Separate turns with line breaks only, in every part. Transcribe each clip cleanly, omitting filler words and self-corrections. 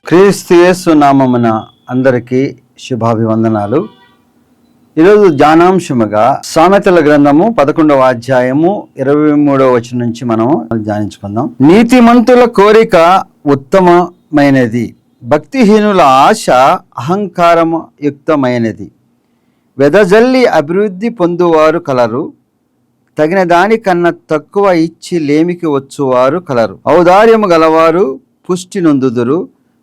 క్రీస్తు యేసు నామమున అందరికీ శుభాభివందనాలు. ఈరోజు ధ్యానాంశముగా సామెతల గ్రంథము 11వ అధ్యాయము 23వ వచనం నుంచి మనం ధ్యానించుకుందాం. నీతిమంతుల కోరిక ఉత్తమమైనది, భక్తిహీనుల ఆశ అహంకారము యుక్తమైనది. వెదజల్లి అభివృద్ధి పొందువారు కలరు, తగిన దానికన్నా తక్కువ ఇచ్చి లేమికి వచ్చువారు కలరు. ఔదార్యము గలవారు పుష్టి నొందుదురు,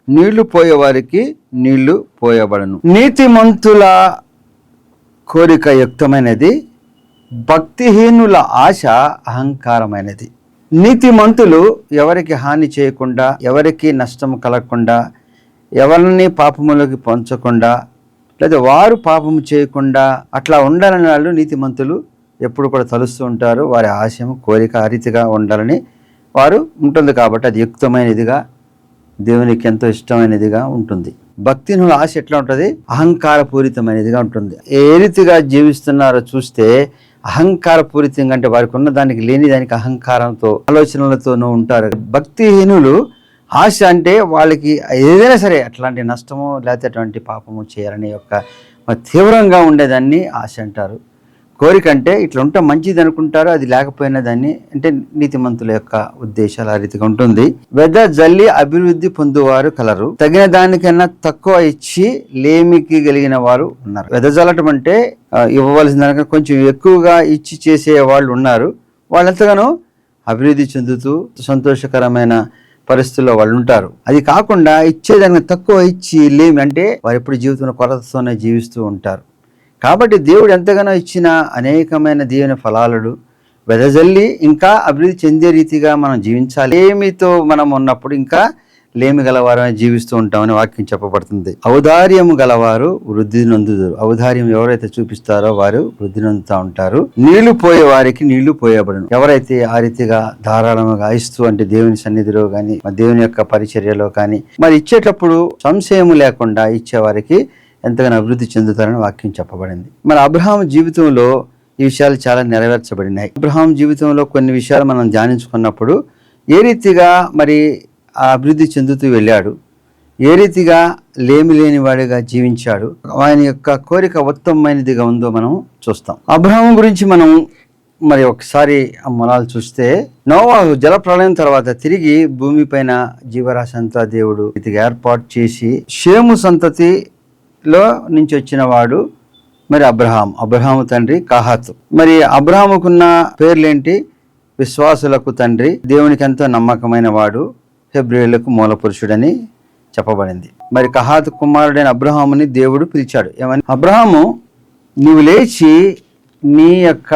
నీళ్లు పోయేవారికి నీళ్లు పోయబడను. నీతిమంతుల కోరిక యుక్తమైనది, భక్తిహీనుల ఆశ అహంకారమైనది. నీతిమంతులు ఎవరికి హాని చేయకుండా, ఎవరికి నష్టం కలగకుండా, ఎవరిని పాపములోకి పంచకుండా, లేదా వారు పాపము చేయకుండా అట్లా ఉండాలని వాళ్ళు నీతిమంతులు ఎప్పుడు కూడా తలుస్తూ ఉంటారు. వారి ఆశయం కోరిక ఆ రీతిగా ఉండాలని వారు ఉంటుంది. కాబట్టి అది యుక్తమైనదిగా, దేవునికి ఎంతో ఇష్టమైనదిగా ఉంటుంది. భక్తిహీనుల ఆశ ఎట్లా ఉంటుంది? అహంకారపూరితమైనదిగా ఉంటుంది. ఏ రీతిగా జీవిస్తున్నారో చూస్తే అహంకారపూరితంగా, అంటే వారికి ఉన్న దానికి లేని దానికి అహంకారంతో ఆలోచనలతోనూ ఉంటారు. భక్తిహీనులు ఆశ అంటే వాళ్ళకి ఏదైనా సరే అట్లాంటి నష్టము లేకపోతే అటువంటి పాపము చేయాలని యొక్క తీవ్రంగా ఉండేదాన్ని ఆశ అంటారు. కోరిక అంటే ఇట్లా ఉంటే మంచిది అనుకుంటారు, అది లేకపోయినా దాన్ని అంటే నీతిమంతుల యొక్క ఉద్దేశాలు ఆ రీతిగా ఉంటుంది. వెదజల్లి అభివృద్ధి పొందువారు కలరు, తగిన దానికన్నా తక్కువ ఇచ్చి లేమికి కలిగిన వారు ఉన్నారు. వెదజల్లటం అంటే ఇవ్వవలసిన దానికన్నా కొంచెం ఎక్కువగా ఇచ్చి చేసే వాళ్ళు ఉన్నారు. వాళ్ళు ఎంతగానో అభివృద్ధి చెందుతూ సంతోషకరమైన పరిస్థితుల్లో వాళ్ళు ఉంటారు. అది కాకుండా ఇచ్చేదానికి తక్కువ ఇచ్చి లేమి అంటే వారు ఎప్పుడు జీవితంలో కొరతతోనే జీవిస్తూ ఉంటారు. కాబట్టి దేవుడు ఎంతగానో ఇచ్చిన అనేకమైన దీవెన ఫలాలను వెదజల్లి ఇంకా అభివృద్ధి చెందే రీతిగా మనం జీవించాలి. లేమితో మనం ఉన్నప్పుడు ఇంకా లేమి గలవారని జీవిస్తూ ఉంటామని వాక్యం చెప్పబడుతుంది. ఔదార్యము గలవారు వృద్ధి నొందుదురు. ఔదార్యం ఎవరైతే చూపిస్తారో వారు వృద్ధి నొందుతూ ఉంటారు. నీళ్లు పోయే వారికి నీళ్లు పోయబడును. ఎవరైతే ఆ రీతిగా ధారాళముగా ఇస్తూ, అంటే దేవుని సన్నిధిలో కానీ దేవుని యొక్క పరిచర్యలో కానీ మరి ఇచ్చేటప్పుడు సంశయము లేకుండా ఇచ్చేవారికి ఎంతగానో అభివృద్ధి చెందుతారని వాక్యం చెప్పబడింది. మరి అబ్రహాం జీవితంలో ఈ విషయాలు చాలా నెరవేర్చబడినాయి. అబ్రహాం జీవితంలో కొన్ని విషయాలు మనం ధ్యానించుకున్నప్పుడు ఏ రీతిగా మరి ఆ అభివృద్ధి చెందుతూ వెళ్ళాడు, ఏ రీతిగా లేమి లేని వాడిగా జీవించాడు, ఆయన యొక్క కోరిక ఉత్తమమైనదిగా ఉందో మనం చూస్తాం. అబ్రహాం గురించి మనం మరి ఒకసారి మొదలు చూస్తే, నోవాహు జలప్రళయం తర్వాత తిరిగి భూమిపైన జీవరాశి అంతా దేవుడు ఇదిగా ఏర్పాటు చేసి షేము సంతతిలో నుంచి వచ్చిన వాడు మరి అబ్రహాము తండ్రి కహాతు. మరి అబ్రహాముకున్న పేర్లేంటి? విశ్వాసులకు తండ్రి, దేవునికి ఎంతో నమ్మకమైన వాడు, హెబ్రీయులకు మూల పురుషుడని చెప్పబడింది. మరి కహాతు కుమారుడైన అబ్రహాముని దేవుడు పిలిచాడు. ఏమని? అబ్రహాము, నీవు లేచి నీ యొక్క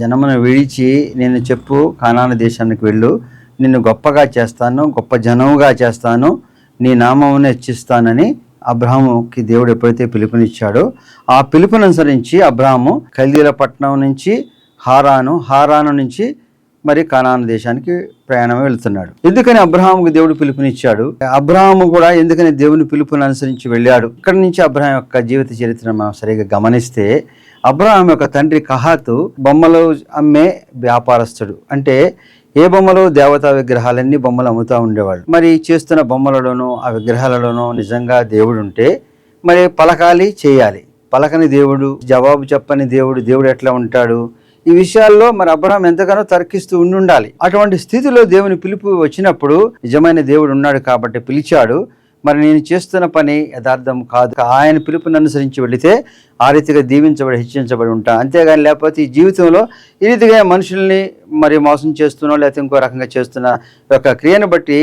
జనమును విడిచి నేను చెప్పు కానాను దేశానికి వెళ్ళు, నిన్ను గొప్పగా చేస్తాను, గొప్ప జనముగా చేస్తాను, నీ నామమును హెచ్చిస్తానని అబ్రహాముకి దేవుడు ఎప్పుడైతే పిలుపునిచ్చాడో ఆ పిలుపును అనుసరించి అబ్రహాము కల్దీల పట్టణం నుంచి హారాను నుంచి మరి కానాను దేశానికి ప్రయాణం వెళ్తున్నాడు. ఎందుకని అబ్రహాముకు దేవుడు పిలుపునిచ్చాడు? అబ్రహాము కూడా ఎందుకని దేవుని పిలుపుని అనుసరించి వెళ్ళాడు? ఇక్కడ నుంచి అబ్రహాం యొక్క జీవిత చరిత్ర మనం సరిగా గమనిస్తే, అబ్రహాం యొక్క తండ్రి కహాతు బొమ్మలు అమ్మే వ్యాపారస్తుడు. అంటే ఏ బొమ్మలు? దేవతా విగ్రహాలన్నీ బొమ్మలు అమ్ముతూ ఉండేవాళ్ళు. మరి చేస్తున్న బొమ్మలలోనూ ఆ విగ్రహాలలోనూ నిజంగా దేవుడు ఉంటే మరి పలకాలి, చేయాలి. పలకని దేవుడు, జవాబు చెప్పని దేవుడు ఎట్లా ఉంటాడు? ఈ విషయాల్లో మరి అబ్రహాం ఎంతగానో తర్కిస్తూ ఉండాలి. అటువంటి స్థితిలో దేవుని పిలుపు వచ్చినప్పుడు నిజమైన దేవుడు ఉన్నాడు కాబట్టి పిలిచాడు. మరి నేను చేస్తున్న పని యథార్థం కాదు, ఆయన పిలుపుని అనుసరించి వెళితే ఆ రీతిగా దీవించబడి హెచ్చించబడి ఉంటా. అంతేగాని లేకపోతే ఈ జీవితంలో ఈ రీతిగా మనుషుల్ని మరి మోసం చేస్తున్నా లేకపోతే ఇంకో రకంగా చేస్తున్న యొక్క క్రియను బట్టి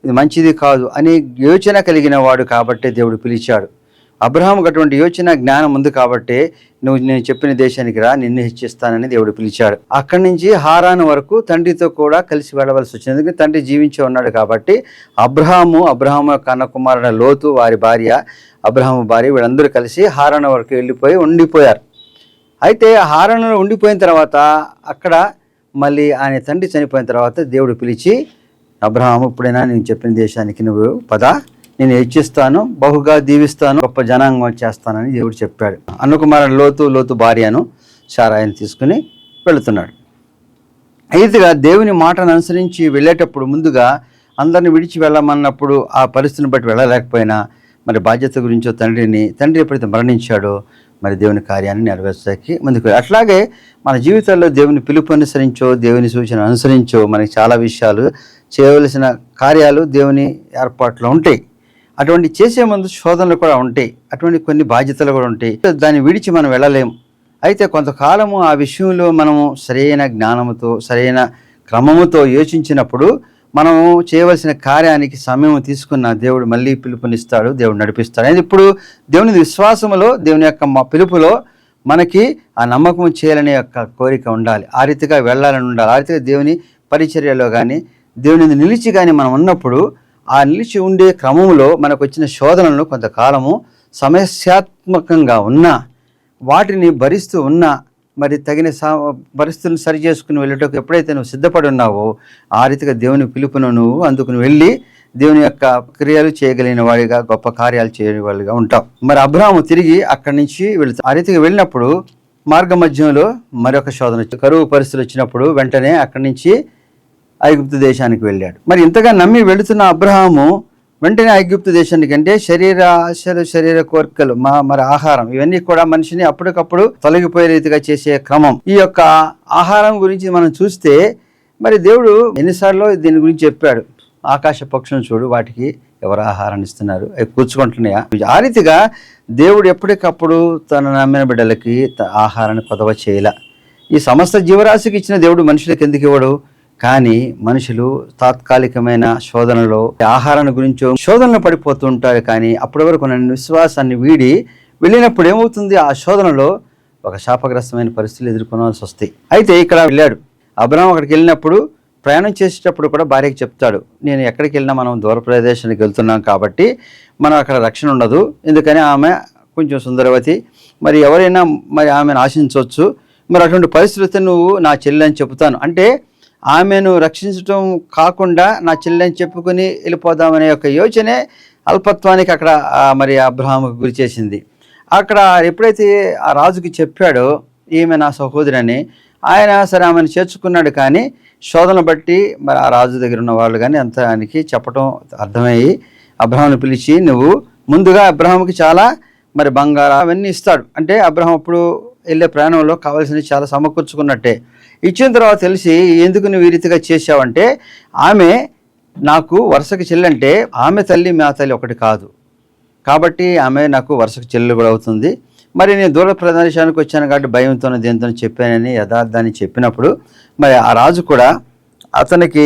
ఇది మంచిది కాదు అని యోచన కలిగిన వాడు కాబట్టి దేవుడు పిలిచాడు. అబ్రహాముకు అటువంటి యోచన జ్ఞానం ఉంది కాబట్టి నేను చెప్పిన దేశానికి రా, నిన్ను హెచ్చిస్తానని దేవుడు పిలిచాడు. అక్కడి నుంచి హారాను వరకు తండ్రితో కూడా కలిసి వెళ్ళవలసి వచ్చింది. ఎందుకంటే తండ్రి జీవించి ఉన్నాడు కాబట్టి అబ్రహాము యొక్క అన్న కుమారుడు లోతు, వారి భార్య, అబ్రహాము భార్య, వీళ్ళందరూ కలిసి హారాను వరకు ఉండిపోయారు. అయితే హారానులో ఉండిపోయిన తర్వాత అక్కడ మళ్ళీ ఆయన తండ్రి చనిపోయిన తర్వాత దేవుడు పిలిచి, అబ్రహాము ఇప్పుడైనా నేను చెప్పిన దేశానికి నువ్వు పద, నేను హెచ్చిస్తాను, బహుగా దీవిస్తాను, గొప్ప జనాంగం చేస్తానని దేవుడు చెప్పాడు. అన్నకుమారుడు లోతు భార్యను శారాయిని తీసుకుని వెళుతున్నాడు. అయితే దేవుని మాటను అనుసరించి వెళ్ళేటప్పుడు ముందుగా అందరిని విడిచి వెళ్ళమన్నప్పుడు ఆ పరిస్థితిని బట్టి వెళ్ళలేకపోయినా మరి బాధ్యత గురించో తండ్రి ఎప్పుడైతే మరణించాడో మరి దేవుని కార్యాన్ని నెరవేర్చడానికి ముందుకు. అట్లాగే మన జీవితాల్లో దేవుని పిలుపు అనుసరించో, దేవుని సూచన అనుసరించో మనకి చాలా విషయాలు చేయవలసిన కార్యాలు దేవుని ఏర్పాట్లో ఉంటాయి. అటువంటి చేసే ముందు శోధనలు కూడా ఉంటాయి, అటువంటి కొన్ని బాధ్యతలు కూడా ఉంటాయి. దాన్ని విడిచి మనం వెళ్ళలేము. అయితే కొంతకాలము ఆ విషయంలో మనము సరైన జ్ఞానముతో సరైన క్రమముతో యోచించినప్పుడు మనము చేయవలసిన కార్యానికి సమయం తీసుకున్న దేవుడు మళ్ళీ పిలుపునిస్తాడు, దేవుడు నడిపిస్తాడు. అయితే ఇప్పుడు దేవుని విశ్వాసములో, దేవుని యొక్క పిలుపులో మనకి ఆ నమ్మకం చేయాలనే యొక్క కోరిక ఉండాలి, ఆ రీతిగా వెళ్ళాలని ఉండాలి. ఆ రీతిగా దేవుని పరిచర్యలో కానీ దేవుని నిలిచి కానీ మనం ఉన్నప్పుడు ఆ నిలిచి ఉండే క్రమంలో మనకు వచ్చిన శోధనలను కొంతకాలము సమస్యాత్మకంగా ఉన్నా వాటిని భరిస్తూ ఉన్నా మరి తగిన పరిస్థితులను సరి చేసుకుని వెళ్ళేటప్పుడు ఎప్పుడైతే నువ్వు సిద్ధపడి ఉన్నావో ఆ రీతిగా దేవుని పిలుపును నువ్వు అందుకుని వెళ్ళి దేవుని యొక్క క్రియలు చేయగలిగిన వాడిగా, గొప్ప కార్యాలు చేయని వాడిగా ఉంటావు. మరి అబ్రాహాము తిరిగి అక్కడి నుంచి వెళుతాడు. ఆ రీతిగా వెళ్ళినప్పుడు మార్గ మధ్యంలో మరొక శోధన వచ్చి కరువు పరిస్థితులు వచ్చినప్పుడు వెంటనే అక్కడి నుంచి ఐగుప్తు దేశానికి వెళ్ళాడు. మరి ఇంతగా నమ్మి వెళుతున్న అబ్రహాము వెంటనే ఐగుప్తు దేశానికి, అంటే శరీర ఆశలు, శరీర కోరికలు, మరి ఆహారం, ఇవన్నీ కూడా మనిషిని అప్పటికప్పుడు తొలగిపోయే రీతిగా చేసే క్రమం. ఈ యొక్క ఆహారం గురించి మనం చూస్తే మరి దేవుడు ఎన్నిసార్లు దీని గురించి చెప్పాడు. ఆకాశ పక్షులను చూడు, వాటికి ఎవరు ఆహారాన్ని ఇస్తున్నారు, అవి కూర్చుకుంటున్నాయా? ఆ రీతిగా దేవుడు ఎప్పటికప్పుడు తన నమ్మిన బిడ్డలకి ఆహారాన్ని కొదవ చేయలే. ఈ సమస్త జీవరాశికి ఇచ్చిన దేవుడు మనుషులకు ఎందుకు ఇవ్వడు? కానీ మనుషులు తాత్కాలికమైన శోధనలో ఆహారాన్ని గురించో శోధనలు పడిపోతూ ఉంటారు. కానీ అప్పటి వరకు నన్ను విశ్వాసాన్ని వీడి వెళ్ళినప్పుడు ఏమవుతుంది? ఆ శోధనలో ఒక శాపగ్రస్తమైన పరిస్థితులు ఎదుర్కొనాల్సి వస్తాయి. అయితే ఇక్కడ వెళ్ళాడు అబ్రహాం. అక్కడికి వెళ్ళినప్పుడు ప్రయాణం చేసేటప్పుడు కూడా భార్యకి చెప్తాడు, నేను ఎక్కడికి వెళ్ళినా మనం దూర ప్రదేశానికి వెళ్తున్నాం కాబట్టి మనం అక్కడ రక్షణ ఉండదు, ఎందుకని ఆమె కొంచెం సుందరవతి, మరి ఎవరైనా మరి ఆమెను ఆశించవచ్చు, మరి అటువంటి పరిస్థితి నువ్వు నా చెల్లి అని చెప్తాను అంటే ఆమెను రక్షించడం కాకుండా నా చెల్లి అని చెప్పుకొని వెళ్ళిపోదామనే ఒక యోచనే అల్పత్వానికి అక్కడ మరి అబ్రహాముకు గురి చేసింది. అక్కడ ఎప్పుడైతే ఆ రాజుకి చెప్పాడో ఈమె నా సహోదరి అని, ఆయన సరే ఆమెను చేర్చుకున్నాడు. కానీ శోధన బట్టి మరి ఆ రాజు దగ్గర ఉన్న వాళ్ళు కానీ అంత ఆయనకి చెప్పడం అర్థమయ్యి అబ్రహాముని పిలిచి, నువ్వు ముందుగా అబ్రహాముకి చాలా మరి బంగారం అవన్నీ ఇస్తాడు. అంటే అబ్రహాం అప్పుడు వెళ్ళే ప్రయాణంలో కావాల్సినవి చాలా సమకూర్చుకున్నట్టే. ఇచ్చిన తర్వాత తెలిసి ఎందుకు నువ్వు ఈ రీతిగా చేసావంటే, ఆమె నాకు వరుసకి చెల్లంటే ఆమె తల్లి మా తల్లి ఒకటి కాదు కాబట్టి ఆమె నాకు వరుసకు చెల్లి కూడా అవుతుంది. మరి నేను దూర ప్రదేశానికి వచ్చాను కాబట్టి భయంతోనే దేంతో చెప్పానని యథార్థాన్ని చెప్పినప్పుడు మరి ఆ రాజు కూడా అతనికి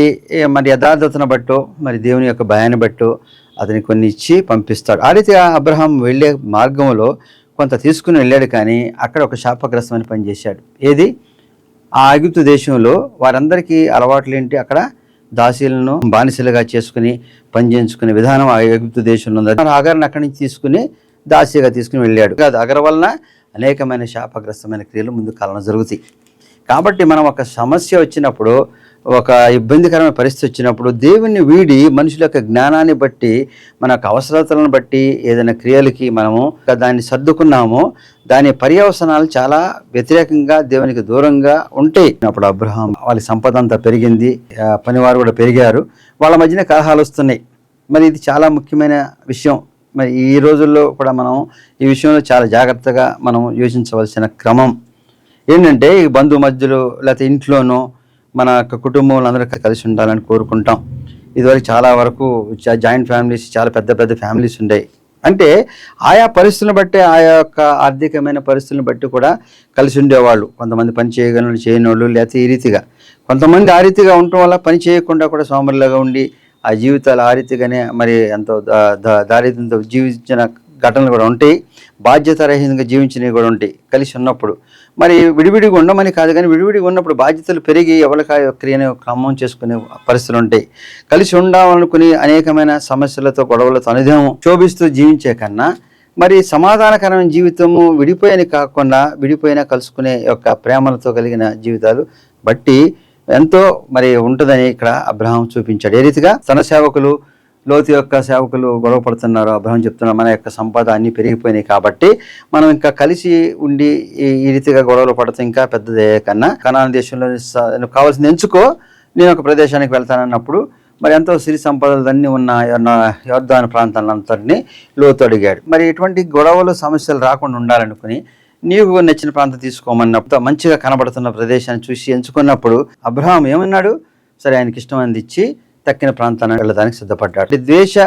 మరి యథార్థతను బట్టో మరి దేవుని యొక్క భయాన్ని బట్టో అతనికి కొన్ని ఇచ్చి పంపిస్తాడు. ఆ రీతిగా అబ్రహాం వెళ్ళే మార్గంలో కొంత తీసుకుని వెళ్ళాడు. కానీ అక్కడ ఒక శాపగ్రస్తమైన పని చేశాడు. ఏది? ఆ ఐగుప్తు దేశంలో వారందరికీ అలవాట్లు ఏంటి? అక్కడ దాసీలను బానిసలుగా చేసుకుని పని చేయించుకునే విధానం ఆ ఐగుప్తు దేశంలో ఉంది. అగర్ని అక్కడి నుంచి తీసుకుని దాసీగా తీసుకుని వెళ్ళాడు. అగర వలన అనేకమైన శాపగ్రస్తమైన క్రియలు ముందు కాలంలో జరుగుతాయి. కాబట్టి మనం ఒక సమస్య వచ్చినప్పుడు, ఒక ఇబ్బందికరమైన పరిస్థితి వచ్చినప్పుడు దేవుని వీడి మనుషుల యొక్క జ్ఞానాన్ని బట్టి, మన యొక్క అవసరతలను బట్టి ఏదైనా క్రియలకి మనము దాన్ని సర్దుకున్నామో దాని పర్యవసనాలు చాలా వ్యతిరేకంగా దేవునికి దూరంగా ఉంటాయి. అప్పుడు అబ్రహాం వాళ్ళ సంపద అంతా పెరిగింది, పనివారు కూడా పెరిగారు, వాళ్ళ మధ్యన కలహాలు వస్తున్నాయి. మరి ఇది చాలా ముఖ్యమైన విషయం. మరి ఈ రోజుల్లో కూడా మనం ఈ విషయంలో చాలా జాగ్రత్తగా మనం యోచించవలసిన క్రమం ఏంటంటే, ఈ బంధు మధ్యలో లేకపోతే ఇంట్లోనూ మన యొక్క కుటుంబంలో అందరూ కలిసి ఉండాలని కోరుకుంటాం. ఇదివరకు చాలా వరకు జాయింట్ ఫ్యామిలీస్, చాలా పెద్ద పెద్ద ఫ్యామిలీస్ ఉండేవి. అంటే ఆయా పరిస్థితులను బట్టి, ఆయా యొక్క ఆర్థికమైన పరిస్థితులను బట్టి కూడా కలిసి ఉండేవాళ్ళు. కొంతమంది పని చేయగలను, చేయని వాళ్ళు, లేకపోతే ఈ రీతిగా. కొంతమంది ఆ రీతిగా ఉండటం వల్ల పని చేయకుండా కూడా సోమరులుగా ఉండి ఆ జీవితాలు ఆ రీతిగానే మరి ఎంతో దారిద్ర్యంతో జీవించిన ఘటనలు కూడా ఉంటాయి. బాధ్యతారహితంగా జీవించినవి కూడా ఉంటాయి కలిసి ఉన్నప్పుడు. మరి విడివిడిగా ఉండమని కాదు, కానీ విడివిడిగా ఉన్నప్పుడు బాధ్యతలు పెరిగి ఎవరికి క్రియను క్రమం చేసుకునే పరిస్థితులు ఉంటాయి. కలిసి ఉండాలనుకుని అనేకమైన సమస్యలతో, గొడవలతో అనుదినం శోభిస్తూ జీవించే కన్నా మరి సమాధానకరమైన జీవితము విడిపోయని కాకుండా విడిపోయినా కలుసుకునే యొక్క ప్రేమలతో కలిగిన జీవితాలు బట్టి ఎంతో మరి ఉంటుందని ఇక్కడ అబ్రహాం చూపించాడు. ఏ రీతిగా తన సేవకులు, లోతు యొక్క సేవకులు గొడవ పడుతున్నారు. అబ్రహాం చెప్తున్నారు, మన యొక్క సంపద అన్నీ పెరిగిపోయినాయి కాబట్టి మనం ఇంకా కలిసి ఉండి ఈ రీతిగా గొడవలు పడుతూ ఇంకా పెద్దదే కన్నా కనాను దేశంలో నువ్వు కావాల్సింది ఎంచుకో, నేను ఒక ప్రదేశానికి వెళ్తానన్నప్పుడు మరి ఎంతో సిరి సంపదలన్నీ ఉన్న యొర్దాను ప్రాంతాలంతటినీ లోతు అడిగాడు. మరి ఎటువంటి గొడవలు సమస్యలు రాకుండా ఉండాలనుకుని నీకు నచ్చిన ప్రాంతం తీసుకోమన్నప్పుడు మంచిగా కనబడుతున్న ప్రదేశాన్ని చూసి ఎంచుకున్నప్పుడు అబ్రహాం ఏమన్నాడు, సరే ఆయనకి ఇష్టమైనది ఇచ్చి తక్కిన ప్రాంతాన్ని వెళ్ళడానికి సిద్ధపడ్డాడు. ద్వేష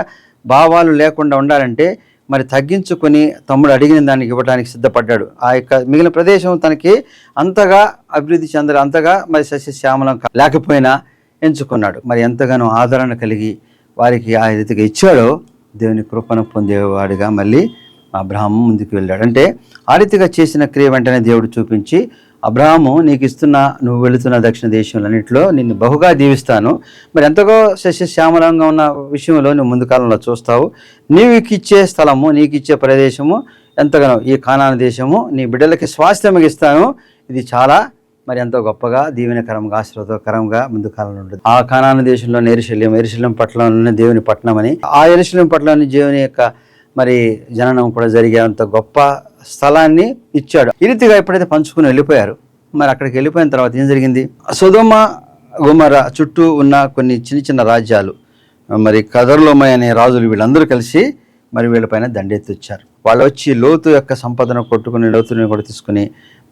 భావాలు లేకుండా ఉండాలంటే మరి తగ్గించుకొని తమ్ముడు అడిగిన దానికి ఇవ్వడానికి సిద్ధపడ్డాడు. ఆ యొక్క మిగిలిన ప్రదేశం తనకి అంతగా అభివృద్ధి చెందరు, అంతగా మరి సస్యశ్యామలం లేకపోయినా ఎంచుకున్నాడు. మరి ఎంతగానో ఆదరణ కలిగి వారికి ఆ రీతిగా ఇచ్చాడో దేవుని కృపను పొందేవాడిగా మళ్ళీ అబ్రహాము ముందుకు వెళ్ళాడు. అంటే ఆ రీతిగా చేసిన క్రియ వెంటనే దేవుడు చూపించి, అబ్రహాము నీకు నువ్వు వెళుతున్న దక్షిణ దేశంలన్నింటిలో నిన్ను బహుగా దీవిస్తాను. మరి ఎంతగో సస్యశ్యామలంగా ఉన్న విషయంలో నువ్వు ముందు కాలంలో చూస్తావు. నీకు ఇచ్చే స్థలము, నీకు ఇచ్చే ప్రదేశము ఎంతగానో ఈ కానాను దేశము నీ బిడ్డలకి స్వాస్థ్యం ఇస్తాను. ఇది చాలా మరి ఎంతో గొప్పగా దీవెనకరంగా ఆశీర్వాదకరంగా ముందు కాలంలో ఉంటుంది. ఆ కానాను దేశంలో యెరూషలేం పట్టణంలోనే దేవుని పట్టణం అని, ఆ యెరూషలేం పట్టణంలోని దేవుని యొక్క మరి జననం కూడా జరిగేంత గొప్ప స్థలాన్ని ఇచ్చాడు. ఈ రీతిగా ఎప్పుడైతే పంచుకుని వెళ్ళిపోయారు, మరి అక్కడికి వెళ్ళిపోయిన తర్వాత ఏం జరిగింది, సొదొమ గొమొర్రా చుట్టూ ఉన్న కొన్ని చిన్న చిన్న రాజ్యాలు, మరి కదొర్లాయోమెర్ అనే రాజులు వీళ్ళందరూ కలిసి మరి వీళ్ళపైన దండెత్తిచ్చారు. వాళ్ళు వచ్చి లోతు యొక్క సంపదను కొట్టుకుని లోతుని కూడా తీసుకుని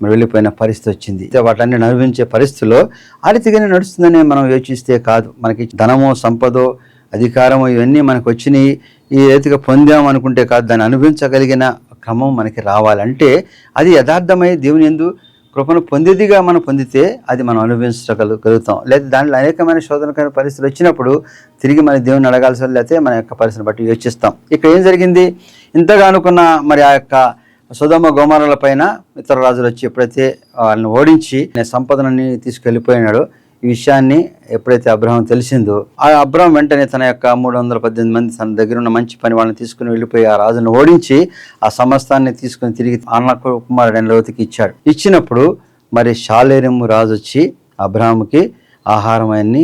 మరి వెళ్ళిపోయిన పరిస్థితి వచ్చింది. వాటిని అనుభవించే పరిస్థితిలో ఆ రీతిగానే నడుస్తుందని మనం యోచిస్తే కాదు. మనకి ధనమో సంపదో అధికారము ఇవన్నీ మనకు వచ్చినాయి, ఈ రీతిగా పొందామనుకుంటే కాదు, దాన్ని అనుభవించగలిగిన క్రమం మనకి రావాలంటే అది యథార్థమై దేవుని యందు కృపను పొందేదిగా మనం పొందితే అది మనం అనుభవించగలుగుతాం. లేదా దాంట్లో అనేకమైన శోధనకరమైన పరిస్థితులు వచ్చినప్పుడు తిరిగి మన దేవుని అడగాల్సి లేకపోతే మన యొక్క పరిస్థితిని బట్టి యోచిస్తాం. ఇక్కడ ఏం జరిగింది, ఇంతగా అనుకున్న మరి ఆ యొక్క సొదొమ గొమొర్రాల పైన ఇతర రాజులు వచ్చి ఎప్పుడైతే వాళ్ళని ఓడించి సంపదనని తీసుకెళ్ళిపోయినాడో, ఈ విషయాన్ని ఎప్పుడైతే అబ్రహాం తెలిసిందో, ఆ అబ్రహాం వెంటనే తన యొక్క 318 మంది తన దగ్గర ఉన్న మంచి పని వాళ్ళని తీసుకుని వెళ్ళిపోయి ఆ రాజును ఓడించి ఆ సమస్తాన్ని తీసుకుని తిరిగి అన్న కుమారుడైన లోతుకి ఇచ్చాడు. ఇచ్చినప్పుడు మరి షాలేము రాజు వచ్చి అబ్రహాంకి ఆహారం అన్ని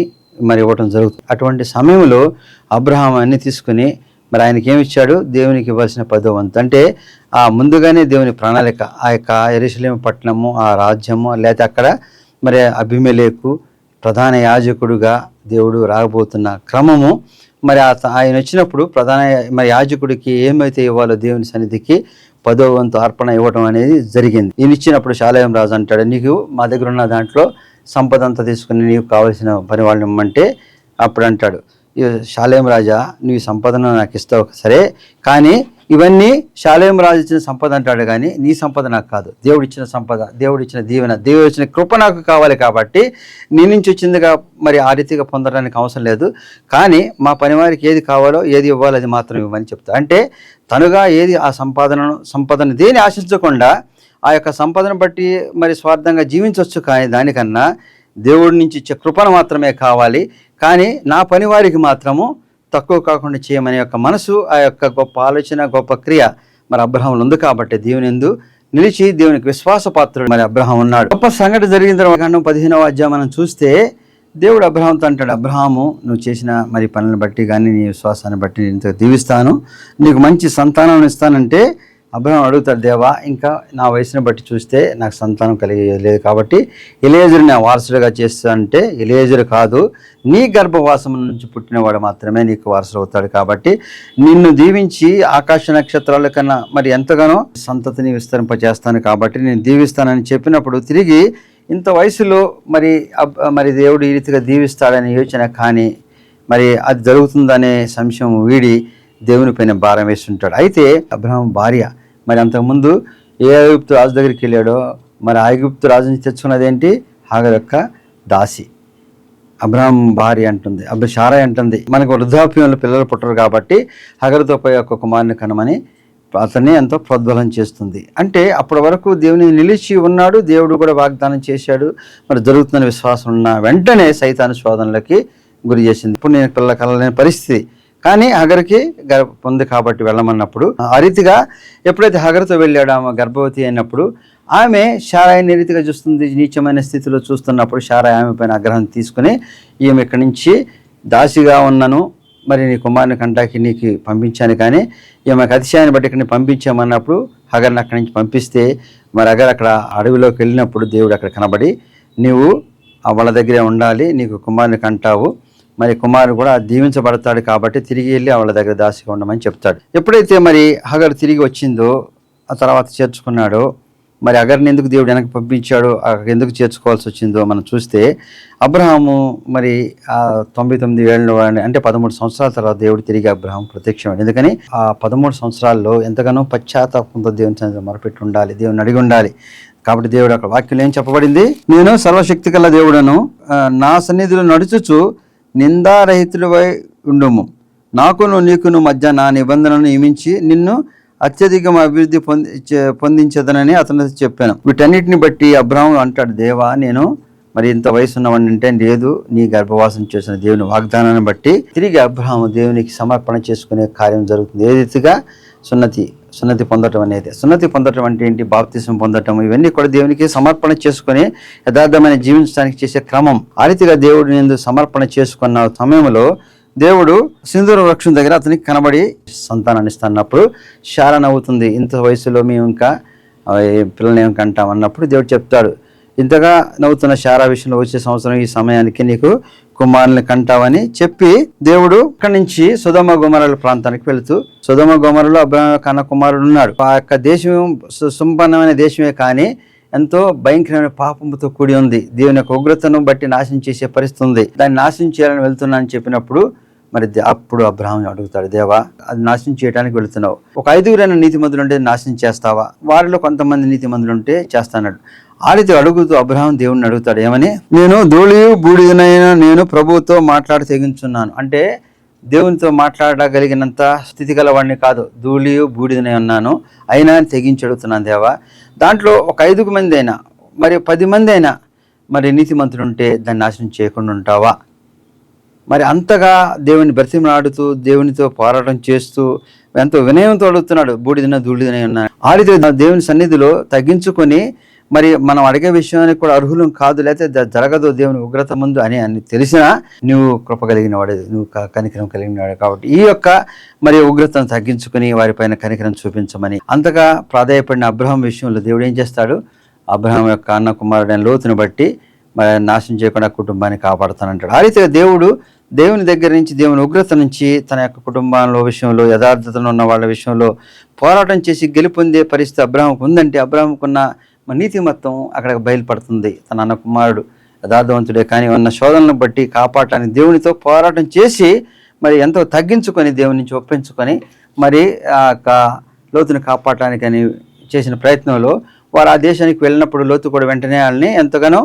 మరి ఇవ్వటం జరుగుతుంది. అటువంటి సమయంలో అబ్రహాం అన్ని తీసుకుని మరి ఆయనకి ఏమి ఇచ్చాడు, దేవునికి ఇవ్వాల్సిన 10వ వంతు. అంటే ఆ ముందుగానే దేవుని ప్రణాళిక, ఆ యొక్క యెరూషలేము పట్టణము, ఆ రాజ్యము, లేకపోతే అక్కడ మరి అబీమెలెకు ప్రధాన యాజకుడుగా దేవుడు రాబోతున్న క్రమము, మరి ఆయన వచ్చినప్పుడు ప్రధాన మరి యాజకుడికి ఏమైతే ఇవ్వాలో దేవుని సన్నిధికి 10వ వంతు అర్పణ ఇవ్వడం అనేది జరిగింది. ఈయన ఇచ్చినప్పుడు షాలేం రాజు అంటాడు, నీకు మా దగ్గర ఉన్న దాంట్లో సంపద అంతా తీసుకుని నీకు కావాల్సిన పని వాళ్ళని ఇమ్మంటే, అప్పుడు అంటాడు, షాలేం రాజా నువ్వు సంపదను నాకు ఇస్తావు సరే, కానీ ఇవన్నీ షాలేం రాజు ఇచ్చిన సంపద అంటాడు, కానీ నీ సంపద నాకు కాదు, దేవుడు ఇచ్చిన సంపద, దేవుడు ఇచ్చిన దీవెన, దేవుడు ఇచ్చిన కృప నాకు కావాలి. కాబట్టి నీ నుంచి వచ్చిందిగా మరి ఆ రీతిగా పొందడానికి అవసరం లేదు, కానీ మా పనివారికి ఏది కావాలో ఏది ఇవ్వాలో అది మాత్రం ఇవ్వమని చెప్తా. అంటే తనుగా ఏది ఆ సంపదను దేని ఆశించకుండా ఆ యొక్క సంపదను బట్టి మరి స్వార్థంగా జీవించవచ్చు, కానీ దానికన్నా దేవుడి నుంచి ఇచ్చే కృపను మాత్రమే కావాలి, కానీ నా పని వారికి మాత్రము తక్కువ కాకుండా చేయమనే యొక్క మనసు, ఆ యొక్క గొప్ప ఆలోచన, గొప్ప క్రియ మరి అబ్రహాంలో ఉంది. కాబట్టి దేవుని యందు నిలిచి దేవునికి విశ్వాసపాత్రుడు మరి అబ్రహాం ఉన్నాడు. గొప్ప సంఘటన జరిగిన తర్వాత 15వ అధ్యాయం మనం చూస్తే దేవుడు అబ్రహాంతో అంటాడు, అబ్రహాము నువ్వు చేసిన మరి పనులను బట్టి కానీ నీ విశ్వాసాన్ని బట్టి నేను దీవిస్తాను, నీకు మంచి సంతానం ఇస్తానంటే అబ్రహాం అడుగుతాడు, దేవా ఇంకా నా వయసుని బట్టి చూస్తే నాకు సంతానం కలిగలేదు, కాబట్టి ఎలియేజరుని నా వారసుడిగా చేస్తా అంటే, ఎలియేజరు కాదు, నీ గర్భవాసం నుంచి పుట్టినవాడు మాత్రమే నీకు వారసుడు అవుతాడు. కాబట్టి నిన్ను దీవించి ఆకాశ నక్షత్రాల కన్నా మరి ఎంతగానో సంతతిని విస్తరింపజేస్తాను, కాబట్టి నేను దీవిస్తానని చెప్పినప్పుడు తిరిగి ఇంత వయసులో మరి దేవుడు ఈ రీతిగా దీవిస్తాడనే యోచన కానీ మరి అది జరుగుతుందనే సంశయం వీడి దేవుని పైన భారం వేస్తుంటాడు. అయితే అబ్రహాం భార్య మరి అంతకుముందు ఏ ఐగుప్తు రాజు దగ్గరికి వెళ్ళాడో, మరి ఐగుప్తు రాజు నుంచి తెచ్చుకున్నదేంటి, హాగర్ యొక్క దాసి. అబ్రహాం భార్య అంటుంది, షారాయ్ అంటుంది, మనకు వృద్ధాప్యంలో పిల్లలు పుట్టరు కాబట్టి హగరుతో పోయి ఒక కుమారుని కనమని అతన్ని ఎంతో ప్రోద్బలం చేస్తుంది. అంటే అప్పటి వరకు దేవుని నిలిచి ఉన్నాడు, దేవుడు కూడా వాగ్దానం చేశాడు, మరి జరుగుతున్న విశ్వాసం ఉన్న వెంటనే సైతాను శోధనలకి గురి చేసింది. ఇప్పుడు నేను పిల్లల కలలేని పరిస్థితి, కానీ హగర్కి ఉంది కాబట్టి వెళ్ళమన్నప్పుడు ఆ రీతిగా ఎప్పుడైతే హగర్తో వెళ్ళాడో ఆమె గర్భవతి అయినప్పుడు ఆమె షారాయిని రీతిగా చూస్తుంది, నీచమైన స్థితిలో చూస్తున్నప్పుడు షారాయి ఆమె పైన ఆగ్రహం తీసుకుని ఈమె ఇక్కడి నుంచి దాసిగా ఉన్నాను, మరి నీ కుమారుని కంటాకి నీకు పంపించాను, కానీ ఈమెకు అతిశయాన్ని బట్టి ఇక్కడిని పంపించామన్నప్పుడు హగర్ని అక్కడి నుంచి పంపిస్తే మరి హగర్ అక్కడ అడవిలోకి వెళ్ళినప్పుడు దేవుడు అక్కడ కనబడి, నీవు వాళ్ళ దగ్గరే ఉండాలి, నీకు కుమారుని కంటావు, మరి కుమారుడు కూడా దీవించబడతాడు కాబట్టి తిరిగి వెళ్ళి వాళ్ళ దగ్గర దాసిగా ఉండమని చెప్తాడు. ఎప్పుడైతే మరి హగరు తిరిగి వచ్చిందో ఆ తర్వాత చేర్చుకున్నాడో, మరి అగర్ని ఎందుకు దేవుడు వెనక్కి పంపించాడు, అక్కడ ఎందుకు చేర్చుకోవాల్సి వచ్చిందో మనం చూస్తే, అబ్రహాము మరి ఆ 99 ఏళ్ళ అంటే 13 సంవత్సరాల తర్వాత దేవుడు తిరిగి అబ్రహాం ప్రత్యక్షం. ఎందుకని ఆ 13 సంవత్సరాల్లో ఎంతగానో పశ్చాత్తాపంతో దేవుని సన్నిధిలో మొరపెట్టి ఉండాలి, దేవుని అడిగి ఉండాలి. కాబట్టి దేవుడు అక్కడ వాక్యం ఏం చెప్పబడింది, నేను సర్వశక్తి గల దేవుడను, నా సన్నిధిలో నడుచుచు నిందారహితుడివై ఉండుము, నాకును నీకును మధ్య నా నిబంధనను నియమించి నిన్ను అత్యధికం అభివృద్ధి పొందించదనని అతను చెప్పాను. వీటన్నిటిని బట్టి అబ్రహాం అంటాడు, దేవా నేను మరి ఇంత వయసు ఉన్నవాడిని అంటే లేదు, నీ గర్భవాసం చేసిన దేవుని వాగ్దానాన్ని బట్టి తిరిగి అబ్రహాం దేవునికి సమర్పణ చేసుకునే కార్యం జరుగుతుంది. ఏ రీతిగా సున్నతి పొందటం అనేది, సున్నతి పొందటం అంటే ఏంటి, బాప్తిసం పొందటం, ఇవన్నీ కూడా దేవునికి సమర్పణ చేసుకుని యథార్థమైన జీవించడానికి చేసే క్రమం. ఆ రీతిగా దేవుడు నేను సమర్పణ చేసుకున్న సమయంలో దేవుడు సింధూర వృక్షం దగ్గర అతనికి కనబడి సంతానాన్ని ఇస్తున్నప్పుడు శారా నవ్వుతుంది, ఇంత వయసులో మేము ఇంకా పిల్లల్ని ఏం కంటాం అన్నప్పుడు దేవుడు చెప్తాడు, ఇంతగా నవ్వుతున్న శారా విషయంలో వచ్చే సంవత్సరం ఈ సమయానికి నీకు కుమారుని కంటావని చెప్పి దేవుడు అక్కడి నుంచి సొదొమ గొమొర్రా ప్రాంతానికి వెళుతూ, సొదొమ గొమొర్రాలో అబ్రహాము కన్న కుమారుడు ఉన్నాడు. ఆ యొక్క దేశం సంపన్నమైన దేశమే కానీ ఎంతో భయంకరమైన పాపంతో కూడి ఉంది. దేవుని యొక్క ఉగ్రతను బట్టి నాశనం చేసే పరిస్థితి ఉంది. దాన్ని నాశనం చేయాలని వెళ్తున్నానని చెప్పినప్పుడు మరి అప్పుడు అబ్రహాం అడుగుతాడు, దేవా అది నాశనం చేయడానికి వెళుతున్నావు, ఒక 5 నీతిమంతులు ఉంటే నాశనం చేస్తావా, వారిలో కొంతమంది నీతిమంతులు ఉంటే చేస్తానన్నాడు. ఆ రీతి అడుగుతూ అబ్రహాం దేవుడిని అడుగుతాడు, ఏమని, నేను ధూళియు బూడిదనైనా నేను ప్రభువుతో మాట్లాడి తెగించున్నాను. అంటే దేవునితో మాట్లాడగలిగినంత స్థితి గలవాడిని కాదు, ధూళియు బూడిదనే ఉన్నాను, అయినా తెగించి అడుగుతున్నాను దేవా, దాంట్లో ఒక 5 మంది అయినా మరి 10 మంది అయినా మరి నీతిమంతులు ఉంటే దాన్ని నాశనం చేయకుండా ఉంటావా? మరి అంతగా దేవుని బ్రతిమలాడుతూ దేవునితో పోరాటం చేస్తూ ఎంతో వినయంతో అడుగుతున్నాడు, బూడిదన ధూళిదనే ఉన్నాను. ఆ రీతి దేవుని సన్నిధిలో తగ్గించుకొని మరి మనం అడిగే విషయానికి కూడా అర్హులం కాదు, లేకపోతే జరగదు దేవుని ఉగ్రత ముందు అని తెలిసినా నువ్వు కృప కలిగిన వాడే, నువ్వు కనికరం కలిగిన వాడే, కాబట్టి ఈ యొక్క మరి ఉగ్రతను తగ్గించుకుని వారిపైన కనికరం చూపించమని అంతగా ప్రాధాయపడిన అబ్రహాం విషయంలో దేవుడు ఏం చేస్తాడు, అబ్రహాం యొక్క అన్న కుమారుడైన లోతును బట్టి మరి నాశనం చేయకుండా కుటుంబాన్ని కాపాడుతానంటాడు. ఆ రీతిగా దేవుడు దేవుని దగ్గర నుంచి, దేవుని ఉగ్రత నుంచి తన యొక్క కుటుంబంలో విషయంలో, యథార్థతను ఉన్న వాళ్ళ విషయంలో పోరాటం చేసి గెలుపొందే పరిస్థితి అబ్రహాంకు ఉందంటే, అబ్రహాంకున్న నీతి మొత్తం అక్కడ బయలుపడుతుంది. తన అన్న కుమారుడు యథార్థవంతుడే కానీ ఉన్న శోధనను బట్టి కాపాడటానికి దేవునితో పోరాటం చేసి మరి ఎంతో తగ్గించుకొని దేవుని నుంచి ఒప్పించుకొని మరి ఆ యొక్క లోతుని కాపాడటానికి అని చేసిన ప్రయత్నంలో వారు ఆ దేశానికి వెళ్ళినప్పుడు లోతు కూడా వెంటనే వాళ్ళని ఎంతగానో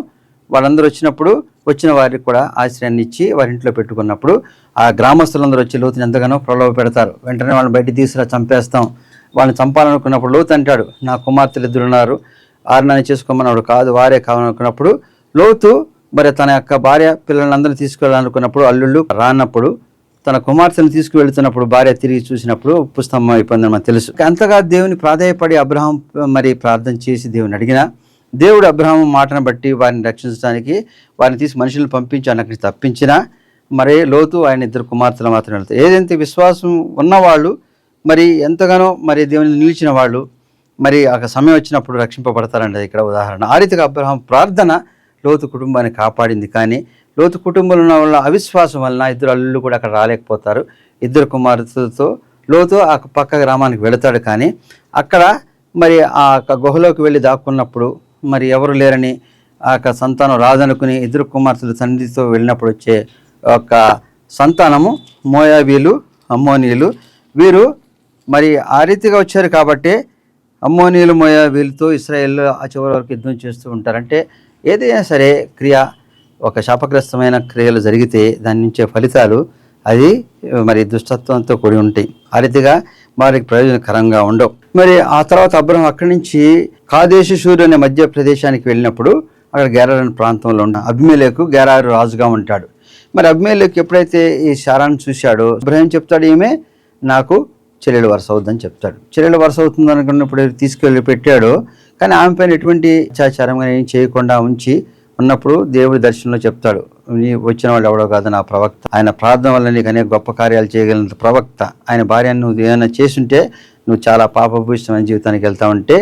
వాళ్ళందరూ వచ్చిన వారికి కూడా ఆశ్రయాన్ని ఇచ్చి వారి ఇంట్లో పెట్టుకున్నప్పుడు ఆ గ్రామస్తులందరూ వచ్చి లోతుని ఎంతగానో ప్రలోభ పెడతారు. వెంటనే వాళ్ళని బయట తీసుకురా చంపేస్తాం, వాళ్ళని చంపాలనుకున్నప్పుడు లోతు అంటాడు, నా కుమార్తెలు 2 ఉన్నారు, 6 చేసుకోమన్నాడు, కాదు వారే కావాలనుకున్నప్పుడు లోతు మరి తన యొక్క భార్య పిల్లలందరినీ తీసుకెళ్ళాలనుకున్నప్పుడు అల్లుళ్ళు రానప్పుడు తన కుమార్తెను తీసుకువెళ్తున్నప్పుడు భార్య తిరిగి చూసినప్పుడు పుస్తకం అయిపోయిందని మనకు తెలుసు. అంతగా దేవుని ప్రాధాయపడి అబ్రహాం మరి ప్రార్థన చేసి దేవుని అడిగినా దేవుడు అబ్రహాం మాటను బట్టి వారిని రక్షించడానికి వారిని తీసి మనుషులను పంపించి అక్కడికి తప్పించినా మరి లోతు ఆయన 2 కుమార్తెలు మాత్రం వెళ్తారు. ఏదైతే విశ్వాసం ఉన్నవాళ్ళు మరి ఎంతగానో మరి దేవుని నిలిచిన వాళ్ళు మరి ఆ సమయం వచ్చినప్పుడు రక్షింపబడతారండి ఇక్కడ ఉదాహరణ. ఆ రీతిగా అబ్రహాం ప్రార్థన లోతు కుటుంబాన్ని కాపాడింది. కానీ లోతు కుటుంబంలో ఉన్న వాళ్ళ అవిశ్వాసం వలన 2 అల్లుళ్ళు కూడా అక్కడ రాలేకపోతారు. 2 కుమార్తెలతో లోతు ఆ పక్క గ్రామానికి వెళతాడు. కానీ అక్కడ మరి ఆ గుహలోకి వెళ్ళి దాక్కున్నప్పుడు మరి ఎవరు లేరని ఆ యొక్క సంతానం రాదనుకుని 2 కుమార్తెలు తండ్రితో వెళ్ళినప్పుడు వచ్చే ఒక సంతానము మోయాబీలు, అమ్మోనీయులు. వీరు మరి ఆ రీతిగా వచ్చారు కాబట్టి అమ్మోనీయులు, మోయాబీలతో ఇశ్రాయేలు ఆ చివరి వరకు యుద్ధం చేస్తూ ఉంటారు. అంటే ఏదైనా సరే క్రియ, ఒక శాపగ్రస్తమైన క్రియలు జరిగితే దాని నుంచే ఫలితాలు అది మరి దుష్టత్వంతో కూడి ఉంటాయి. ఆ రీతిగా వారికి ప్రయోజనకరంగా ఉండవు. మరి ఆ తర్వాత అబ్రహాం అక్కడి నుంచి కాదేశు షూరు అనే మధ్య ప్రదేశానికి వెళ్ళినప్పుడు అక్కడ గెరారు ప్రాంతంలో ఉన్న అబీమెలెకు గెరారు రాజుగా ఉంటాడు. మరి అబీమెలెకు ఎప్పుడైతే ఈ శారాను చూశాడో అబ్రహాం చెప్తాడు, ఈమె నాకు చెల్లెలు వరుస అవుతుందని చెప్తాడు. చెల్లెలు వరుస అవుతుంది అనుకున్నప్పుడు తీసుకెళ్ళి పెట్టాడు. కానీ ఆమె పైన ఎటువంటి అత్యాచారంగా ఏం చేయకుండా ఉంచి ఉన్నప్పుడు దేవుడి దర్శనంలో చెప్తాడు, నీ వచ్చిన వాళ్ళు ఎవడో కాదు, నా ప్రవక్త, ఆయన ప్రార్థన వల్ల నీకు అనేక గొప్ప కార్యాలు చేయగలిగిన ప్రవక్త, ఆయన భార్యను నువ్వు ఏమైనా చేసుంటే నువ్వు చాలా పాపభూషితమైన జీవితానికి వెళ్తా ఉంటే,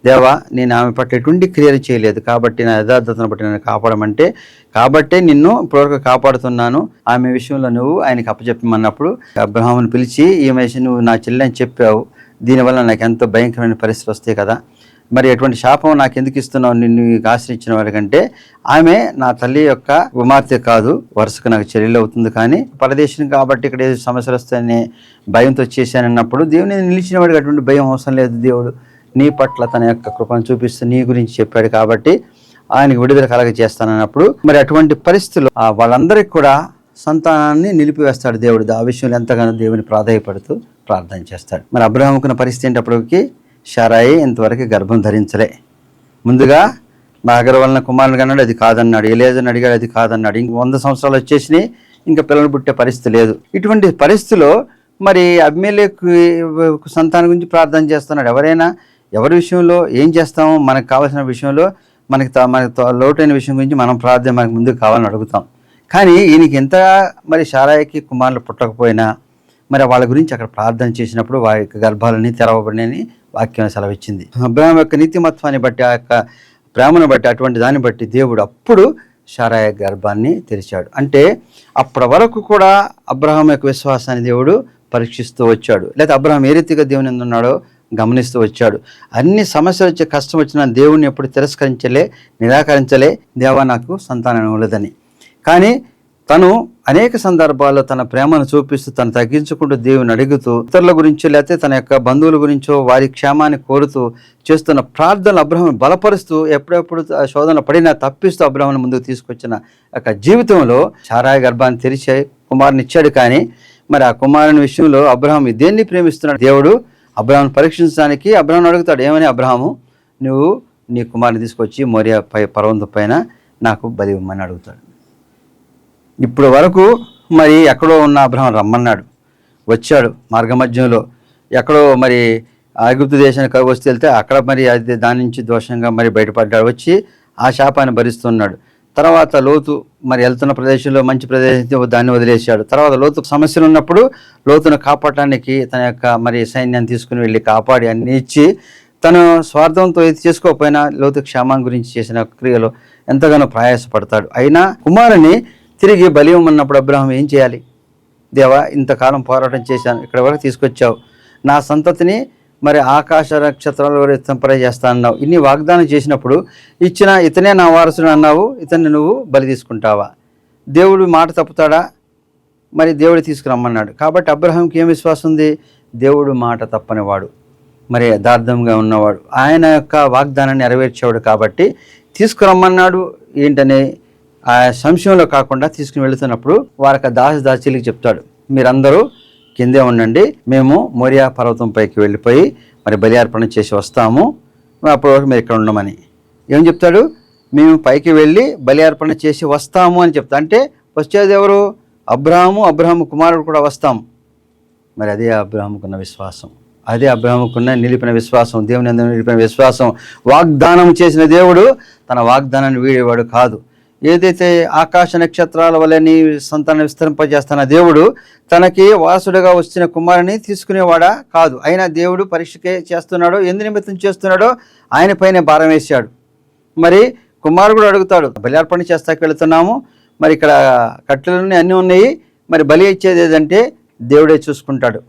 దేవా నేను ఆమె పట్ల ఎటువంటి క్రియలు చేయలేదు కాబట్టి నా యథార్థతను బట్టి నన్ను కాపాడమంటే, కాబట్టే నిన్ను ఇప్పటివరకు కాపాడుతున్నాను, ఆమె విషయంలో నువ్వు ఆయనకి అప్పచెప్పమన్నప్పుడు అబ్రహామును పిలిచి ఈమె నువ్వు నా చెల్లి అని చెప్పావు, దీనివల్ల నాకు ఎంతో భయంకరమైన పరిస్థితులు వస్తాయి కదా, మరి ఎటువంటి శాపం నాకు ఎందుకు ఇస్తున్నావు నిన్ను ఆశ్రయించిన వాడికంటే, ఆమె నా తల్లి యొక్క కుమార్తె కాదు, వరుసకు నాకు చెల్లెలు అవుతుంది, కానీ పరదేశం కాబట్టి ఇక్కడ ఏదో సమస్యలు వస్తాయని భయంతో చేశానన్నప్పుడు దేవుని నిలిచిన వాడికి అటువంటి భయం అవసరం లేదు. దేవుడు నీ పట్ల తన యొక్క కృపను చూపిస్తూ నీ గురించి చెప్పాడు కాబట్టి ఆయనకు విడుదల కలగ చేస్తానన్నప్పుడు మరి అటువంటి పరిస్థితుల్లో వాళ్ళందరికీ కూడా సంతానాన్ని నిలిపివేస్తాడు దేవుడు. ఆ విషయంలో ఎంతగానో దేవుని ప్రాధాయపడుతూ ప్రార్థన చేస్తాడు. మరి అబ్రహాముకున్న పరిస్థితి ఏంటప్పటికి, శారాయి ఇంతవరకు గర్భం ధరించలే. ముందుగా నాగర వలన కుమారుని అన్నాడు, అది కాదన్నాడు. ఎలియాజర్ని అడిగాడు, అది కాదన్నాడు. ఇంక 100 సంవత్సరాలు వచ్చేసినాయి, ఇంకా పిల్లలు పుట్టే పరిస్థితి లేదు. ఇటువంటి పరిస్థితిలో మరి అబీమెలెకు సంతానం గురించి ప్రార్థన చేస్తున్నాడు. ఎవరైనా ఎవరి విషయంలో ఏం చేస్తామో, మనకు కావాల్సిన విషయంలో మనకు లోటైన విషయం గురించి మనం ప్రార్థన మనకు ముందుకు కావాలని అడుగుతాం. కానీ ఈయనకి ఎంత మరి శారాయికి కుమారులు పుట్టకపోయినా మరి వాళ్ళ గురించి అక్కడ ప్రార్థన చేసినప్పుడు వారి యొక్క గర్భాలని తెరవబడినని వాక్యం సెలవిచ్చింది. అబ్రహాం యొక్క నీతిమత్వాన్ని బట్టి, ఆ యొక్క ప్రేమను బట్టి, అటువంటి దాన్ని బట్టి దేవుడు అప్పుడు శారాయి గర్భాన్ని తెరిచాడు. అంటే అప్పటి వరకు కూడా అబ్రహాం యొక్క విశ్వాసాన్ని దేవుడు పరీక్షిస్తూ వచ్చాడు, లేదా అబ్రహాం ఏ రీతిగా దేవుని యందు ఉన్నాడో గమనిస్తూ వచ్చాడు. అన్ని సమస్యలు వచ్చే కష్టం వచ్చినా దేవుడిని ఎప్పుడు నిరాకరించలే, దేవా నాకు సంతానం ఇవ్వలేదని. కానీ తను అనేక సందర్భాల్లో తన ప్రేమను చూపిస్తూ తను తగ్గించుకుంటూ దేవుని అడుగుతూ ఇతరుల గురించో లేకపోతే తన యొక్క బంధువుల గురించో వారి క్షేమాన్ని కోరుతూ చేస్తున్న ప్రార్థనలు అబ్రహామును బలపరుస్తూ ఎప్పుడెప్పుడు శోధనలు పడినా తప్పిస్తూ అబ్రహామును ముందుకు తీసుకొచ్చిన యొక్క జీవితంలో శారాయి గర్భాన్ని తెరిచే కుమారుని ఇచ్చాడు. కానీ మరి ఆ కుమారుని విషయంలో అబ్రహాం దేన్ని ప్రేమిస్తున్నాడు? దేవుడు అబ్రహామును పరీక్షించడానికి అబ్రహామును అడుగుతాడు, ఏమని అబ్రహాము, నువ్వు నీ కుమారుని తీసుకొచ్చి మోరియా పర్వతం పైన నాకు బలి ఇవ్వమని అడుగుతాడు. ఇప్పుడు వరకు మరి ఎక్కడో ఉన్న అబ్రహాం రమ్మన్నాడు, వచ్చాడు. మార్గమధ్యంలో ఎక్కడో మరి ఐగుప్తు దేశానికి వస్తే వెళ్తే అక్కడ మరి అది దాని నుంచి దోషంగా మరి బయటపడ్డాడు, వచ్చి ఆ శాపాన్ని భరిస్తున్నాడు. తర్వాత లోతు మరి వెళ్తున్న ప్రదేశంలో మంచి ప్రదేశం దాన్ని వదిలేశాడు. తర్వాత లోతు సమస్యలు ఉన్నప్పుడు లోతును కాపాడటానికి తన యొక్క మరి సైన్యాన్ని తీసుకుని వెళ్ళి కాపాడి అన్ని ఇచ్చి తను స్వార్థంతో ఇది చేసుకోకపోయినా లోతు క్షేమం గురించి చేసిన క్రియలో ఎంతగానో ప్రయాసపడతాడు. అయినా కుమారుని తిరిగి బలి ఇవ్వమన్నప్పుడు అబ్రహాం ఏం చేయాలి? దేవా ఇంతకాలం పోరాటం చేశాను, ఇక్కడ వరకు తీసుకొచ్చావు, నా సంతతిని మరి ఆకాశ నక్షత్రాల వరకు సంప్రదించేస్తా అన్నావు, ఇన్ని వాగ్దానం చేసినప్పుడు ఇచ్చిన ఇతనే నా వారసుడు అన్నావు, ఇతన్ని నువ్వు బలి తీసుకుంటావా? దేవుడు మాట తప్పుతాడా? మరి దేవుడు తీసుకురమ్మన్నాడు. కాబట్టి అబ్రహాంకి ఏం విశ్వాసం ఉంది? దేవుడు మాట తప్పనివాడు, మరి యథార్థంగా ఉన్నవాడు, ఆయన యొక్క వాగ్దానాన్ని నెరవేర్చేవాడు కాబట్టి తీసుకురమ్మన్నాడు. ఏంటనే ఆ సంశయంలో కాకుండా తీసుకుని వెళుతున్నప్పుడు వారికి దాసీలకు చెప్తాడు, మీరందరూ కిందే ఉండండి, మేము మోరియా పర్వతం పైకి వెళ్ళిపోయి మరి బలి అర్పణ చేసి వస్తాము, అప్పటి వరకు మీరు ఇక్కడ ఉండమని. ఏం చెప్తాడు? మేము పైకి వెళ్ళి బలి అర్పణ చేసి వస్తాము అని చెప్తా. అంటే వచ్చేది ఎవరు? అబ్రహాము కుమారుడు కూడా వస్తాము. మరి అదే అబ్రహాముకున్న విశ్వాసం, అదే అబ్రహాముకున్న నిలిపిన విశ్వాసం, దేవుని యందు నిలిపిన విశ్వాసం. వాగ్దానం చేసిన దేవుడు తన వాగ్దానాన్ని వీడేవాడు కాదు. ఏదైతే ఆకాశ నక్షత్రాల వల్ల నీ సంతానం విస్తరింపజేస్తున్న దేవుడు తనకి వారసుడిగా వచ్చిన కుమారుని తీసుకునేవాడా కాదు. అయినా దేవుడు పరీక్షకే చేస్తున్నాడో, ఎందు నిమిత్తం చేస్తున్నాడో ఆయన పైన భారం వేశాడు. మరి కుమారుడు అడుగుతాడు, బలి అర్పణ చేస్తాకి వెళుతున్నాము, మరి ఇక్కడ కట్టెలన్నీ అన్నీ ఉన్నాయి, మరి బలి ఇచ్చేది ఏదంటే దేవుడే చూసుకుంటాడు,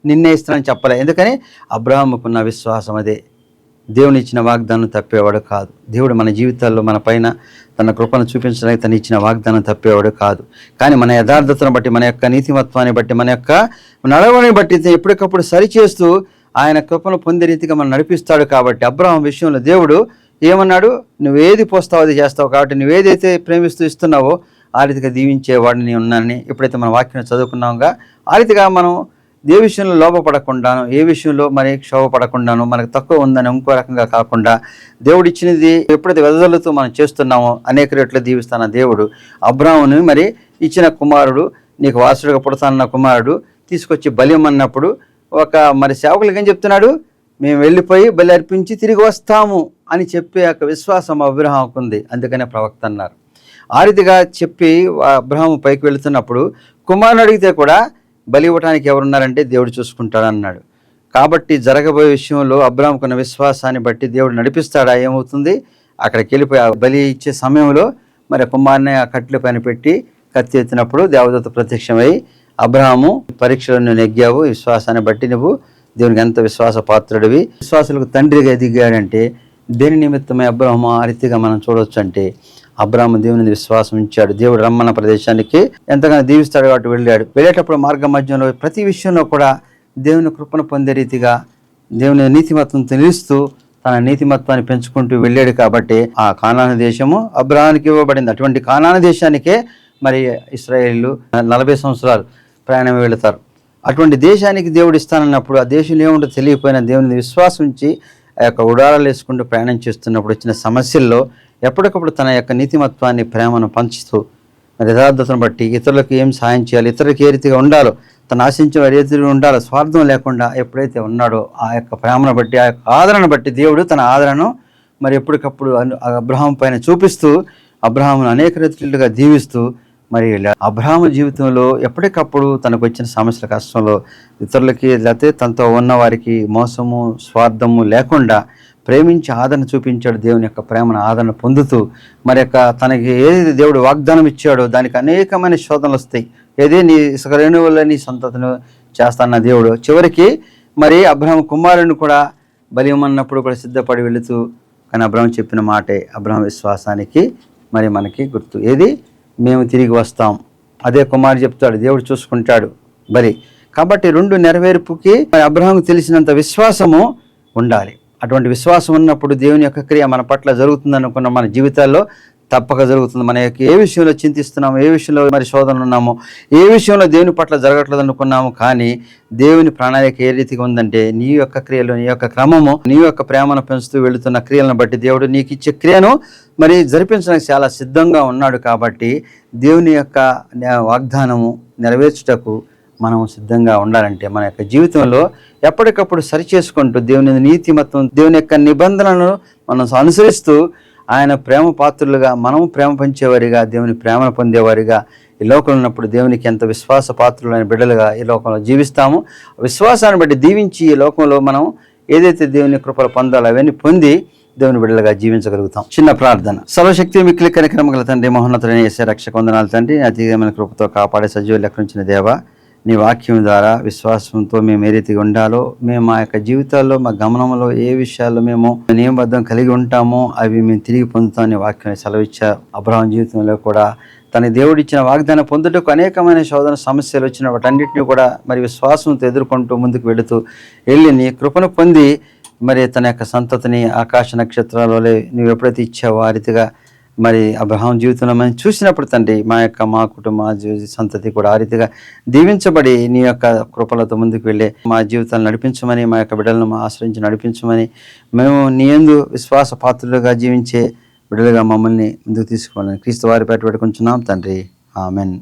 నిన్నే ఇస్తానని చెప్పలే. ఎందుకని? అబ్రహాముకున్న విశ్వాసం అదే. దేవుని ఇచ్చిన వాగ్దానం తప్పేవాడు కాదు. దేవుడు మన జీవితాల్లో మన పైన తన కృపను చూపించడానికి తను ఇచ్చిన వాగ్దానం తప్పేవాడు కాదు. కానీ మన యథార్థతను బట్టి, మన యొక్క నీతిమత్వాన్ని బట్టి, మన యొక్క నడవడిని బట్టి ఎప్పటికప్పుడు సరిచేస్తూ ఆయన కృపను పొందే రీతిగా మనం నడిపిస్తాడు. కాబట్టి అబ్రహాం విషయంలో దేవుడు ఏమన్నాడు? నువ్వేది పోస్తావు అది చేస్తావు, కాబట్టి నువ్వేదైతే ప్రేమిస్తూ ఇస్తున్నావో ఆ రీతిగా దీవించేవాడిని ఉన్నానని ఎప్పుడైతే మన వాక్యం చదువుకున్నాంగా, ఆ రీతిగా మనం ఏ విషయంలో లోపపడకుండాను, ఏ విషయంలో మరి క్షోభపడకుండాను, మనకు తక్కువ ఉందని ఇంకో రకంగా కాకుండా దేవుడు ఇచ్చినది ఎప్పుడైతే వెదజల్లుతూ మనం చేస్తున్నామో అనేక రెట్లు దీవిస్తాన దేవుడు అబ్రాహామును మరి ఇచ్చిన కుమారుడు, నీకు వారసుడిగా పుడతానన్న కుమారుడు తీసుకొచ్చి బలిమన్నప్పుడు ఒక మరి సేవకులకి ఏం చెప్తున్నాడు? మేము వెళ్ళిపోయి బలి అర్పించి తిరిగి వస్తాము అని చెప్పే యొక్క విశ్వాసం అబ్రహాముకు ఉంది. అందుకనే ప్రవక్త అన్నారు. ఆ రీతిగా చెప్పి అబ్రహాము పైకి వెళుతున్నప్పుడు కుమారుని అడిగితే కూడా బలి ఇవ్వడానికి ఎవరున్నారంటే దేవుడు చూసుకుంటాడు అన్నాడు. కాబట్టి జరగబోయే విషయంలో అబ్రాహాముకున్న విశ్వాసాన్ని బట్టి దేవుడు నడిపిస్తాడా? ఏమవుతుంది, అక్కడికి వెళ్ళిపోయి బలి ఇచ్చే సమయంలో మరి కుమారుని ఆ కట్టెల పైన పెట్టి కత్తి ఎత్తినప్పుడు దేవదూత ప్రత్యక్షమై, అబ్రాహాము పరీక్షలో నువ్వు నెగ్గావు, విశ్వాసాన్ని బట్టి నువ్వు దేవునికి ఎంత విశ్వాస పాత్రుడివి, విశ్వాసులకు తండ్రిగా ఎదిగాడంటే దేని నిమిత్తమై అబ్రాహాము ఆ రీతిగా మనం చూడవచ్చు అంటే, అబ్రాహాము దేవుని విశ్వాసం ఉంచాడు. దేవుడు రమ్మన్న ప్రదేశానికి ఎంతగానో దీవిస్తాడు కాబట్టి వెళ్ళాడు. వెళ్ళేటప్పుడు మార్గ మధ్యంలో ప్రతి విషయంలో కూడా దేవుని కృపను పొందే రీతిగా దేవుని నీతిమత్వంతో నిలుస్తూ తన నీతిమత్వాన్ని పెంచుకుంటూ వెళ్ళాడు. కాబట్టి ఆ కానాను దేశము అబ్రాహాముకి ఇవ్వబడింది. అటువంటి కానాను దేశానికే మరి ఇశ్రాయేలీయులు 40 సంవత్సరాలు ప్రయాణం వెళతారు. అటువంటి దేశానికి దేవుడు ఇస్తానన్నప్పుడు ఆ దేశంలో ఏముంటో తెలియకపోయినా దేవుని విశ్వాసం ఉంచి ఆ యొక్క ఉడారాలు వేసుకుంటూ ప్రయాణం చేస్తున్నప్పుడు వచ్చిన సమస్యల్లో ఎప్పటికప్పుడు తన యొక్క నీతిమత్వాన్ని ప్రేమను పంచుతూ యథార్థతను బట్టి ఇతరులకు ఏం సాయం చేయాలి, ఇతరులకు ఏ రీతిగా ఉండాలో, తను ఆశించే వారి రీతిగా ఉండాలో, స్వార్థం లేకుండా ఎప్పుడైతే ఉన్నాడో ఆ యొక్క ప్రేమను బట్టి, ఆ యొక్క ఆదరణ బట్టి దేవుడు తన ఆదరణను మరి ఎప్పటికప్పుడు అబ్రహాం పైన చూపిస్తూ అబ్రహామును అనేక రీతిలుగా దీవిస్తూ మరి అబ్రహాము జీవితంలో ఎప్పటికప్పుడు తనకు వచ్చిన సమస్యల కష్టంలో ఇతరులకి లేకపోతే తనతో ఉన్న వారికి మోసము స్వార్థము లేకుండా ప్రేమించి ఆదరణ చూపించాడు. దేవుని యొక్క ప్రేమను ఆదరణ పొందుతూ మరి యొక్క తనకి ఏది దేవుడు వాగ్దానం ఇచ్చాడో దానికి అనేకమైన శోధనలు వస్తాయి. ఏది నీ ఇసుకరేణు వల్ల నీ సంతతిని చేస్తాన్న దేవుడు చివరికి మరి అబ్రహాం కుమారుని కూడా బలి ఇవ్వమన్నప్పుడు కూడా సిద్ధపడి వెళుతూ, కానీ అబ్రహాం చెప్పిన మాటే అబ్రహాం విశ్వాసానికి మరి మనకి గుర్తు. ఏది, మేము తిరిగి వస్తాం. అదే కుమారు చెప్తాడు, దేవుడు చూసుకుంటాడు బలి. కాబట్టి 2 నెరవేర్పుకి అబ్రహాంకు తెలిసినంత విశ్వాసము ఉండాలి. అటువంటి విశ్వాసం ఉన్నప్పుడు దేవుని యొక్క క్రియ మన పట్ల జరుగుతుంది అనుకున్న మన జీవితాల్లో తప్పక జరుగుతుంది. మన యొక్క ఏ విషయంలో చింతిస్తున్నాము, ఏ విషయంలో మరి శోధనలు ఉన్నామో, ఏ విషయంలో దేవుని పట్ల జరగట్లేదు అనుకున్నాము, కానీ దేవుని ప్రణాళిక ఏ రీతిగా ఉందంటే నీ యొక్క క్రియలు, నీ యొక్క క్రమము, నీ యొక్క ప్రేమను పెంచుతూ వెళుతున్న క్రియలను బట్టి దేవుడు నీకు ఇచ్చే క్రియను మరి జరిపించడానికి చాలా సిద్ధంగా ఉన్నాడు. కాబట్టి దేవుని యొక్క వాగ్దానము నెరవేర్చుటకు మనం సిద్ధంగా ఉండాలంటే మన యొక్క జీవితంలో ఎప్పటికప్పుడు సరిచేసుకుంటూ దేవుని నీతిమత్వం, దేవుని యొక్క నిబంధనలను మనం అనుసరిస్తూ ఆయన ప్రేమ పాత్రులుగా, మనము ప్రేమ పంచేవారిగా, దేవుని ప్రేమను పొందేవారిగా ఈ లోకంలో ఉన్నప్పుడు దేవునికి ఎంత విశ్వాస పాత్రులైన బిడ్డలుగా ఈ లోకంలో జీవిస్తాము. విశ్వాసాన్ని బట్టి దీవించి ఈ లోకంలో మనం ఏదైతే దేవుని కృపలు పొందాలో అవన్నీ పొంది దేవుని బిడ్డలుగా జీవించగలుగుతాం. చిన్న ప్రార్థన. సర్వశక్తి మిక్కిలి కనికరముగల తండ్రి, మహోన్నతుడైన యేసయ్య రక్షక వందనాలు తండ్రి. అతీతమైన కృపతో కాపాడే సజీవ లెక్కనుంచిన దేవా, నీ వాక్యం ద్వారా విశ్వాసంతో మేము ఏ రీతిగా ఉండాలో, మేము మా యొక్క జీవితాల్లో మా గమనంలో ఏ విషయాల్లో మేము నియమబద్ధం కలిగి ఉంటామో అవి మేము తిరిగి పొందుతామని వాక్యం సెలవిచ్చారు. అబ్రహాం జీవితంలో కూడా తన దేవుడిచ్చిన వాగ్దానం పొందుటకు అనేకమైన శోధన సమస్యలు వచ్చిన వాటన్నిటిని కూడా మరి విశ్వాసంతో ఎదుర్కొంటూ ముందుకు వెళుతూ వెళ్ళి నీ కృపను పొంది మరి తన యొక్క సంతతిని ఆకాశ నక్షత్రాల వలె నువ్వు ఎప్పుడైతే ఇచ్చావో ఆ రీతిగా మరి అబ్రహాం జీవితంలో మనం చూసినప్పుడు తండ్రి మా కుటుంబ సంతతి కూడా ఆ రీతిగా దీవించబడి నీ యొక్క కృపలతో ముందుకు వెళ్ళే మా జీవితాలను నడిపించమని, మా యొక్క బిడ్డలను ఆశ్రయించి నడిపించమని, మేము నీ యందు విశ్వాస పాత్రులుగా జీవించే బిడ్డలుగా మమ్మల్ని ముందుకు తీసుకోవాలని క్రీస్తు వారి పేట పెట్టుకుంటున్నాం తండ్రి. ఆమెన్.